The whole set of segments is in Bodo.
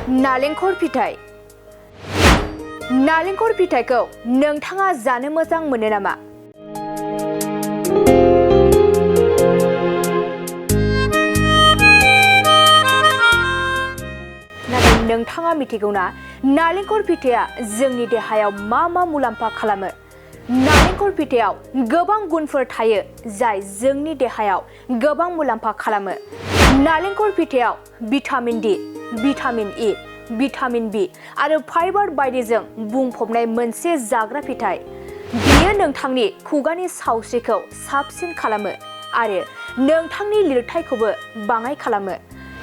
नालेंखर फिथाइ नालेंखर फिथाइखौ नोंथाङा जानो मोजां मोनो नामा? नाथाय नोंथाङा मिथिगौना नालेंखर फिथाइया जोंनि देहायाव मा मुलाम्फा खालामो? नालेंखर फिथाइयाव गोबां गुनफोर थायो जाय जोंनि देहायाव गोबां मुलाम्फा खालामो। नालेंखर फिथाइयाव भिटामिन डी, भिटामिन ई, भिटामिन बी आरो फाइबार बायदिजों बुंफबनाय मोनसे जाग्रा फिथाइ। बेयो नोंथांनि खुगानि सावस्रिखौ साबसिन खालामो आरो नोंथांनि लिरथायखौबो बाङाइ खालामो।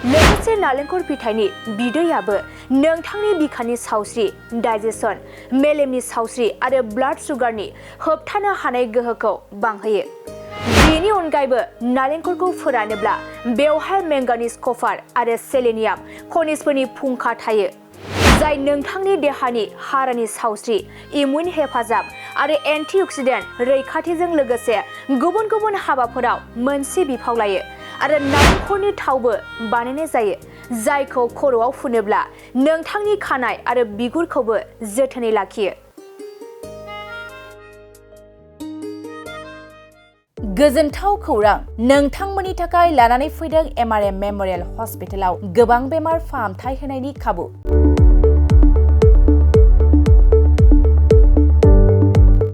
लोगोसे नालेंखर फिथाइनि बिदैयाबो नोंथांनि बिखानि सावस्रि, डाइजेशन, मेलेमनि सावस्रि आरो ब्लाड सुगारनि होबथानो हानाय गोहोखौ बांहोयो। बेनि अनगायैबो नालेंखरखौ फोरानोब्ला बेवहाय मेंगानिज, कपार आरो सेलेनियाम खनिजफोरनि फुंखा थायो, जाय नोंथांनि देहानि हारानि सावस्रि, इमिउन हेफाजाब आरो एन्टिअक्सिडेन्ट रैखाथिजों लोगोसे गुबुन गुबुन हाबाफोराव मोनसे बिफाव लायो। आरो नालेंखरनि थावबो बानायनाय जायो, जायखौ खर'आव फुनोब्ला नोंथांनि खानाय आरो बिगुरखौबो जोथोनै लाखियो। गोजोनथाव खौरां! नोंथांमोननि थाखाय लानानै फैदों एमआरएम मेम'रियेल हस्पिटालाव गोबां बेमार फाहामथाय होनायनि खाबु।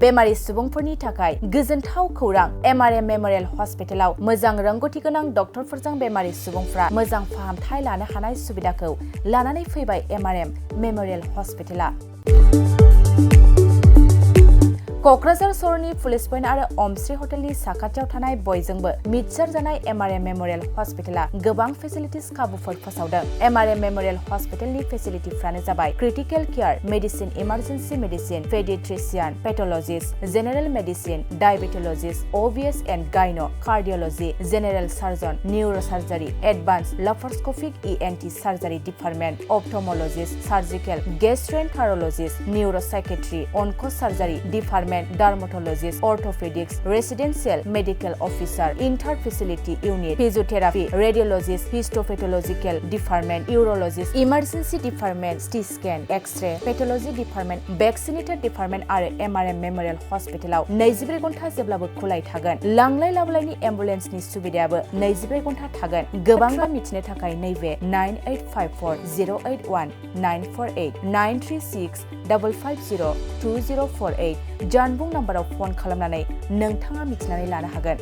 बेमारि सुबुंफोरनि थाखाय गोजोनथाव खौरां! एमआरएम मेम'रियेल हस्पिटालाव मोजां रोंगौथि गोनां डक्टरफोरजों बेमारि सुबुंफ्रा मोजां फाहामथाय लानो हानाय सुबिदाखौ लानानै फैबाय एमआरएम मेम'रियेल हस्पिटाला। क'क्राझार सहरनि पुलिस पइन्ट आरो अमश्री हटेलनि साखाथियाव थानाय बयजोंबो मिथिसार जानाय एमआरएम मेम'रियेल हस्पिटाला गोबां फेसिलिटिस खाबुफोर फोसावदों। एमआरएम मेम'रियेल हस्पिटालनि फेसिलिटिफ्रानो जाबाय critical care, medicine, emergency medicine, paediatrician, pathologist, general medicine, diabetologist, OBS and gyno, cardiology, general surgeon, neurosurgery, advance laparoscopic ENT surgery department, ophthalmologist, surgical, gastroenterologist, neuropsychiatry, onco surgery department, dermatologist, orthopaedics, residential medical officer, inter facility unit, physiotherapy, radiologist, histopathological department, urologist, emergency department, CT scan, x-ray, pathology department, vaccinator department आरो एमआरएम मेम'रियेल हस्पिटालाव 24 घन्टा जेब्लाबो खुलाय थागोन। लांलाय लाबोलायनि एम्बुलेन्सनि सुबिदायाबो 24 घन्टा थागोन। गोबां बाथ्रा मिथिनो थाखाय नैबे 9854081948 93655020048 जानबुं नाम्बाराव फन खालामनानै नोंथाङा मिथिनानै लानो हागोन।